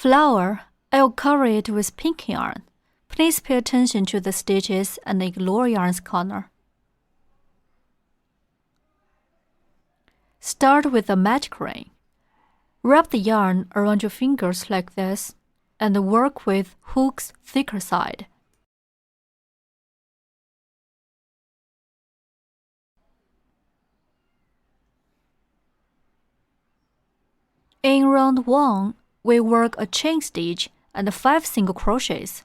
Flower, I'll cover it with pink yarn. Please pay attention to the stitches and ignore yarn's corner. Start with a magic ring. Wrap the yarn around your fingers like this and work with hook's thicker side. In round 1, we work a chain stitch and 5 single crochets.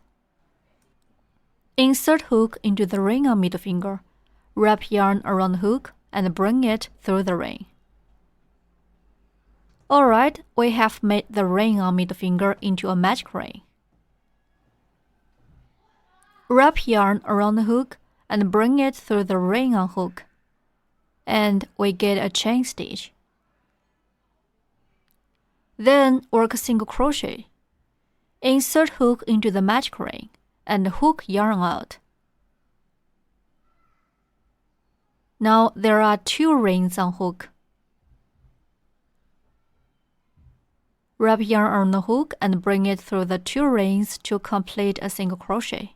Insert hook into the ring on middle finger. Wrap yarn around the hook and bring it through the ring. Alright, we have made the ring on middle finger into a magic ring. Wrap yarn around the hook and bring it through the ring on hook. And we get a chain stitch. Then work a single crochet. Insert hook into the magic ring and hook yarn out. Now there are 2 rings on hook. Wrap yarn on the hook and bring it through the 2 rings to complete a single crochet.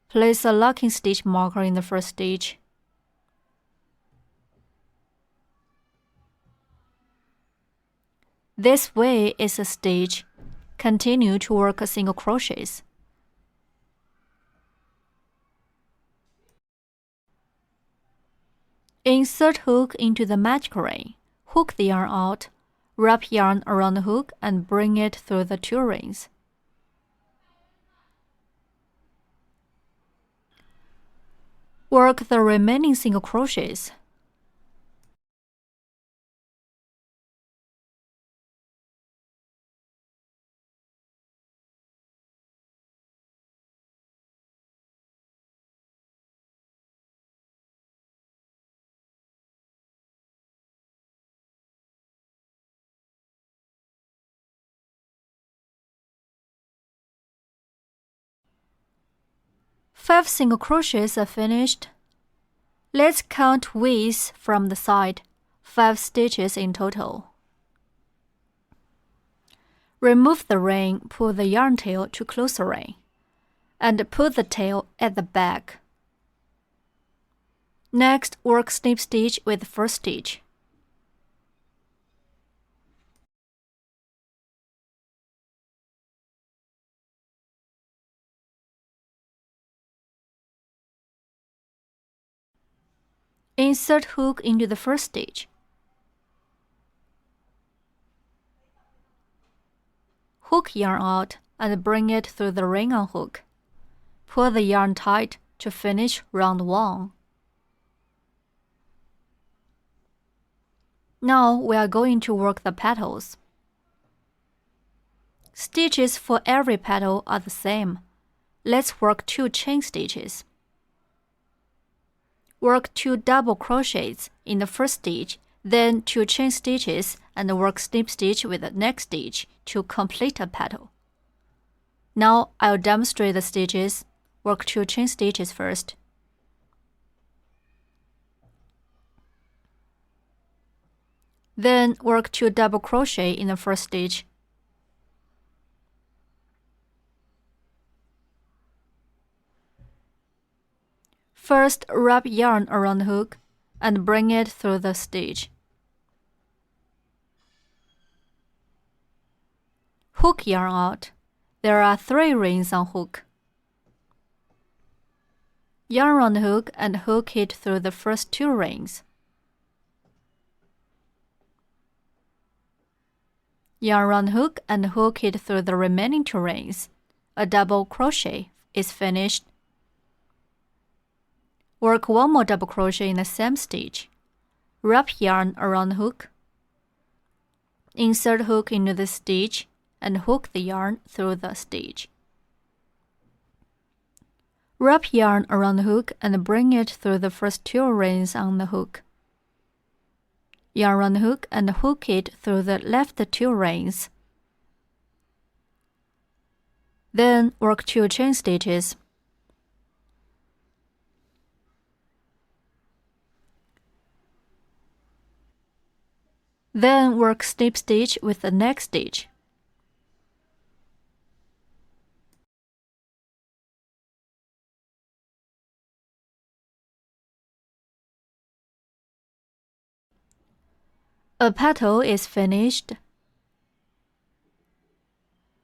Place a locking stitch marker in the first stitch. This way is a stitch. Continue to work a single crochets. Insert hook into the magic ring. Hook the yarn out. Wrap yarn around the hook and bring it through the 2 rings. Work the remaining single crochets. Five single crochets are finished. Let's count width from the side, 5 stitches in total. Remove the ring, pull the yarn tail to close the ring, and put the tail at the back. Next, work snip stitch with the first stitch. Insert hook into the first stitch. Hook yarn out and bring it through the ring on hook. Pull the yarn tight to finish round 1. Now we are going to work the petals. Stitches for every petal are the same. Let's work 2 chain stitches. Work 2 double crochets in the first stitch, then 2 chain stitches and work snip stitch with the next stitch to complete a petal. Now I'll demonstrate the stitches. Work 2 chain stitches first. Then work 2 double crochet in the first stitch. First, wrap yarn around the hook and bring it through the stitch. Hook yarn out. There are 3 rings on hook. Yarn around the hook and hook it through the first 2 rings. Yarn around the hook and hook it through the remaining 2 rings. A double crochet is finished. Work 1 more double crochet in the same stitch. Wrap yarn around the hook. Insert hook into the stitch and hook the yarn through the stitch. Wrap yarn around the hook and bring it through the first 2 rings on the hook. Yarn around the hook and hook it through the left 2 rings. Then work 2 chain stitches. Then work snip stitch with the next stitch. A petal is finished.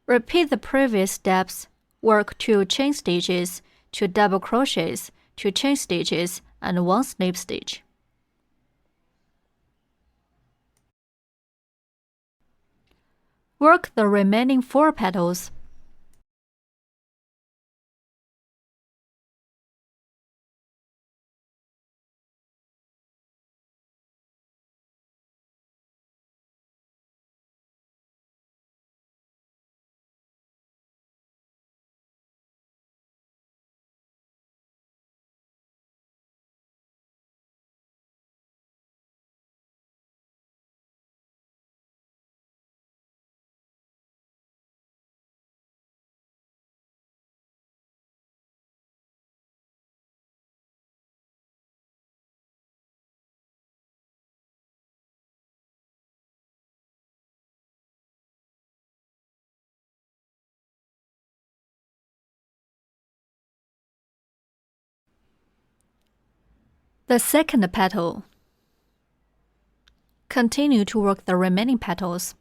Repeat the previous steps. Work 2 chain stitches, 2 double crochets, 2 chain stitches, and 1 slip stitch. Work the remaining 4 petals. The second petal. Continue to work the remaining petals.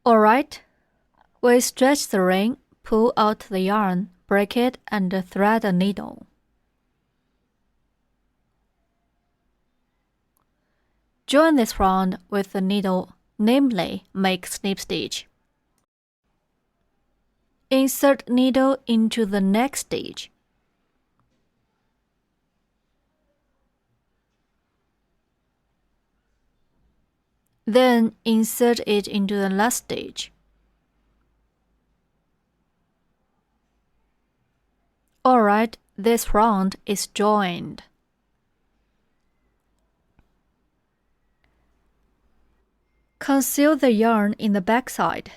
Alright, we stretch the ring, pull out the yarn, break it, and thread a needle. Join this round with the needle, namely make slip stitch. Insert needle into the next stitch. Then insert it into the last stitch. Alright, this round is joined. Conceal the yarn in the backside.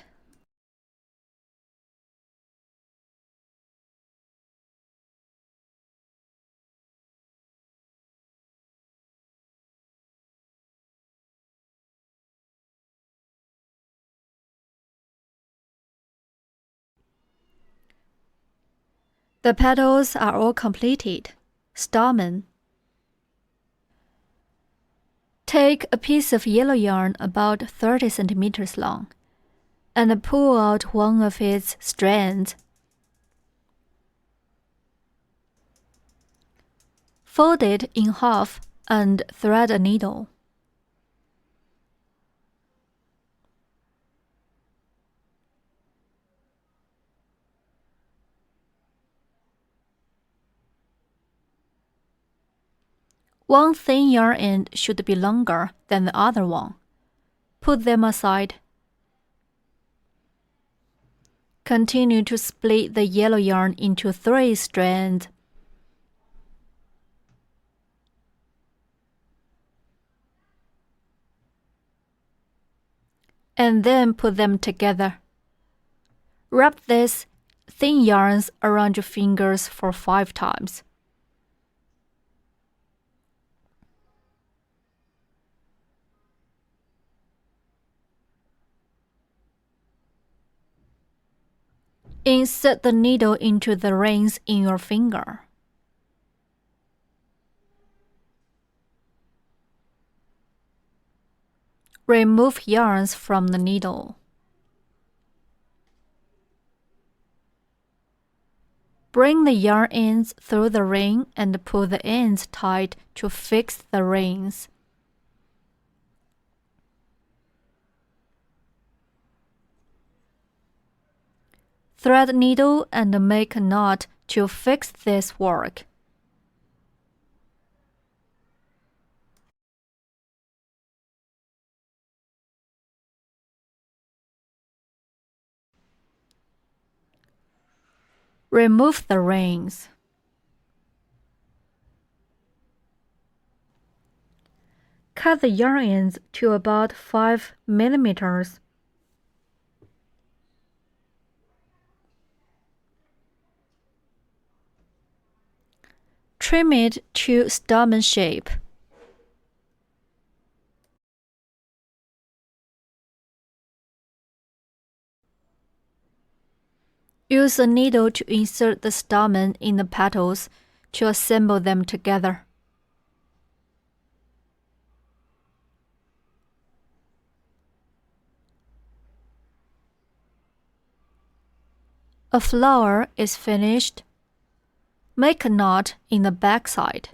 The petals are all completed. Stamen. Take a piece of yellow yarn about 30 centimeters long and pull out one of its strands. Fold it in half and thread a needle. One thin yarn end should be longer than the other one. Put them aside. Continue to split the yellow yarn into 3 strands. And then put them together. Wrap these thin yarns around your fingers for 5 times. Insert the needle into the rings in your finger. Remove yarns from the needle. Bring the yarn ends through the ring and pull the ends tight to fix the rings. Thread needle and make a knot to fix this work. Remove the rings. Cut the yarn ends to about 5 millimeters. Trim it to stamen shape. Use a needle to insert the stamen in the petals to assemble them together. A flower is finished. Make a knot in the back side.